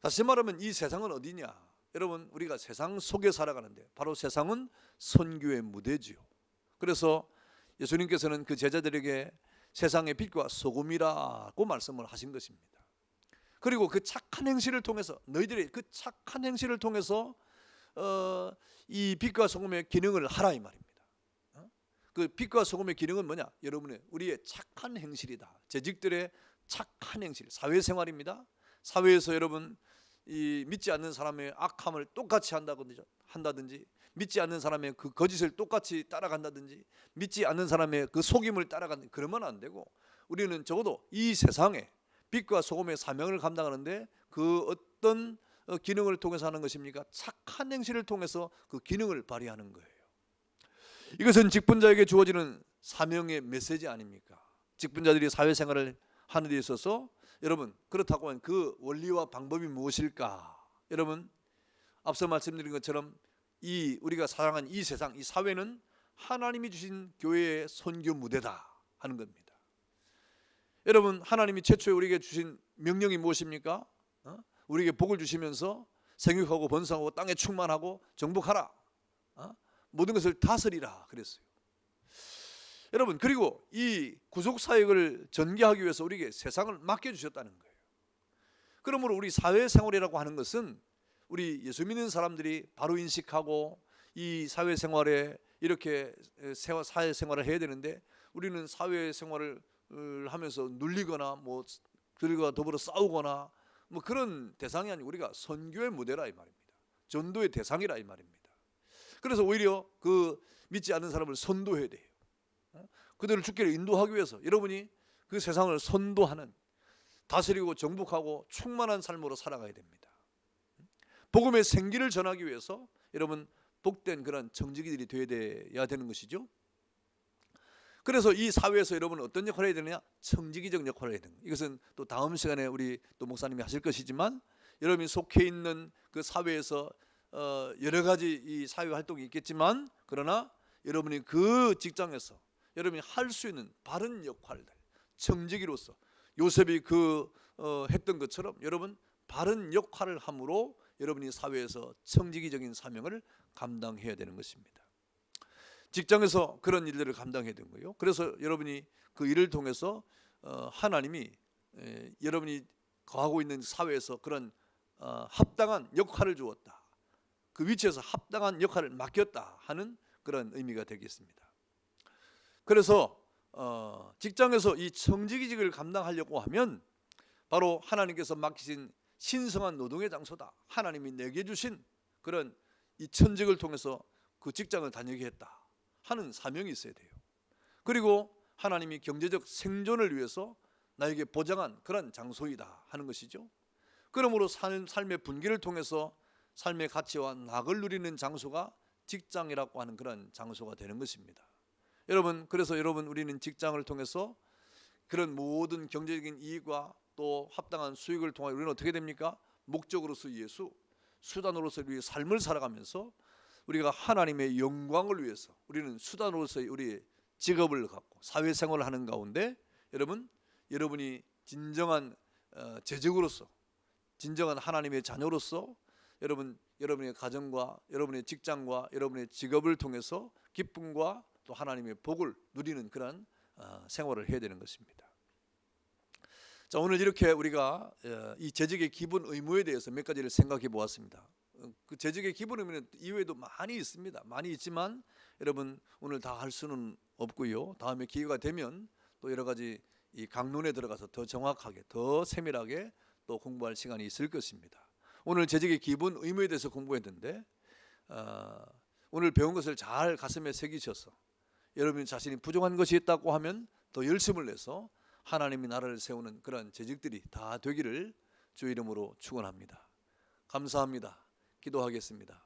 다시 말하면 이 세상은 어디냐? 여러분 우리가 세상 속에 살아가는데 바로 세상은 선교의 무대지요. 그래서 예수님께서는 그 제자들에게 세상의 빛과 소금이라고 말씀을 하신 것입니다. 그리고 그 착한 행실을 통해서 너희들의 그 착한 행실을 통해서 이 빛과 소금의 기능을 하라 이 말입니다. 그 빛과 소금의 기능은 뭐냐? 여러분의 우리의 착한 행실이다. 재직들의 착한 행실, 사회생활입니다. 사회에서 여러분 이 믿지 않는 사람의 악함을 똑같이 한다든지 믿지 않는 사람의 그 거짓을 똑같이 따라간다든지 믿지 않는 사람의 그 속임을 따라간다든지 그러면 안 되고 우리는 적어도 이 세상에 빛과 소금의 사명을 감당하는데 그 어떤 기능을 통해서 하는 것입니까? 착한 행실을 통해서 그 기능을 발휘하는 거예요. 이것은 직분자에게 주어지는 사명의 메시지 아닙니까? 직분자들이 사회생활을 하는 데 있어서 여러분 그렇다고 하면 그 원리와 방법이 무엇일까? 여러분 앞서 말씀드린 것처럼 이 우리가 사랑한 이 세상, 이 사회는 하나님이 주신 교회의 선교 무대다 하는 겁니다. 여러분 하나님이 최초에 우리에게 주신 명령이 무엇입니까? 우리에게 복을 주시면서 생육하고 번성하고 땅에 충만하고 정복하라. 모든 것을 다스리라 그랬어요. 여러분 그리고 이 구속사역을 전개하기 위해서 우리에게 세상을 맡겨주셨다는 거예요. 그러므로 우리 사회생활이라고 하는 것은 우리 예수 믿는 사람들이 바로 인식하고 이 사회생활에 이렇게 사회생활을 해야 되는데 우리는 사회생활을 하면서 눌리거나 뭐 그들과 더불어 싸우거나 뭐 그런 대상이 아니고 우리가 선교의 무대라 이 말입니다. 전도의 대상이라 이 말입니다. 그래서 오히려 그 믿지 않는 사람을 선도해야 돼요. 그들을 주께로 인도하기 위해서 여러분이 그 세상을 선도하는 다스리고 정복하고 충만한 삶으로 살아가야 됩니다. 복음의 생기를 전하기 위해서 여러분 복된 그런 청지기들이 되어야 되는 것이죠. 그래서 이 사회에서 여러분은 어떤 역할을 해야 되느냐? 청지기적 역할을 해야 되는 거예요. 이것은 또 다음 시간에 우리 또 목사님이 하실 것이지만 여러분이 속해 있는 그 사회에서 여러 가지 이 사회 활동이 있겠지만 그러나 여러분이 그 직장에서 여러분이 할 수 있는 바른 역할들 청지기로서 요셉이 했던 것처럼 여러분 바른 역할을 함으로 여러분이 사회에서 청지기적인 사명을 감당해야 되는 것입니다. 직장에서 그런 일들을 감당해야 되는 거예요. 그래서 여러분이 그 일을 통해서 하나님이 여러분이 거하고 있는 사회에서 그런 합당한 역할을 주었다. 그 위치에서 합당한 역할을 맡겼다 하는 그런 의미가 되겠습니다. 그래서 직장에서 이 청지기직을 감당하려고 하면 바로 하나님께서 맡기신 신성한 노동의 장소다. 하나님이 내게 주신 그런 이 천직을 통해서 그 직장을 다니게 했다 하는 사명이 있어야 돼요. 그리고 하나님이 경제적 생존을 위해서 나에게 보장한 그런 장소이다 하는 것이죠. 그러므로 삶의 분기를 통해서 삶의 가치와 낙을 누리는 장소가 직장이라고 하는 그런 장소가 되는 것입니다. 여러분, 그래서 우리는 직장을 통해서 그런 모든 경제적인 이익과 또 합당한 수익을 통해 우리는 어떻게 됩니까? 목적으로서 예수, 수단으로서 우리의 삶을 살아가면서 우리가 하나님의 영광을 위해서 우리는 수단으로서의 우리의 직업을 갖고 사회생활을 하는 가운데 여러분이 진정한 재직으로서 진정한 하나님의 자녀로서 여러분의 가정과 여러분의 직장과 여러분의 직업을 통해서 기쁨과 또 하나님의 복을 누리는 그런 생활을 해야 되는 것입니다. 자, 오늘 이렇게 우리가 이 재직의 기본 의무에 대해서 몇 가지를 생각해 보았습니다. 그 재직의 기본 의무는 이외에도 많이 있습니다. 많이 있지만 여러분 오늘 다 할 수는 없고요. 다음에 기회가 되면 또 여러 가지 이 강론에 들어가서 더 정확하게 더 세밀하게 또 공부할 시간이 있을 것입니다. 오늘 재직의 기본 의무에 대해서 공부했는데 오늘 배운 것을 잘 가슴에 새기셔서 여러분 자신이 부족한 것이 있다고 하면 더 열심을 내서 하나님이 나라를 세우는 그런 재직들이 다 되기를 주의 이름으로 축원합니다. 감사합니다. 기도하겠습니다.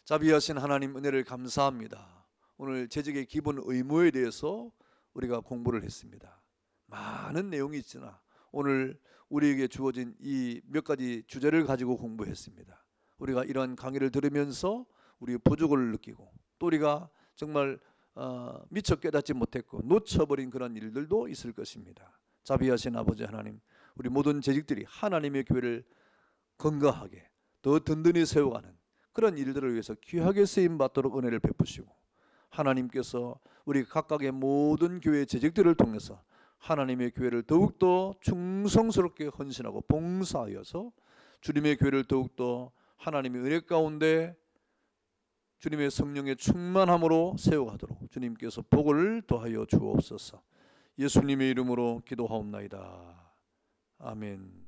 자비하신 하나님, 은혜를 감사합니다. 오늘 재직의 기본 의무에 대해서 우리가 공부를 했습니다. 많은 내용이 있으나 오늘 우리에게 주어진 이 몇 가지 주제를 가지고 공부했습니다. 우리가 이러한 강의를 들으면서 우리의 부족을 느끼고 또 우리가 정말 미처 깨닫지 못했고 놓쳐버린 그런 일들도 있을 것입니다. 자비하신 아버지 하나님, 우리 모든 재직들이 하나님의 교회를 건강하게 더 든든히 세워가는 그런 일들을 위해서 귀하게 쓰임받도록 은혜를 베푸시고 하나님께서 우리 각각의 모든 교회 재직들을 통해서 하나님의 교회를 더욱더 충성스럽게 헌신하고 봉사하여서 주님의 교회를 더욱더 하나님의 은혜 가운데 주님의 성령의 충만함으로 세워가도록 주님께서 복을 더하여 주옵소서. 예수님의 이름으로 기도하옵나이다. 아멘.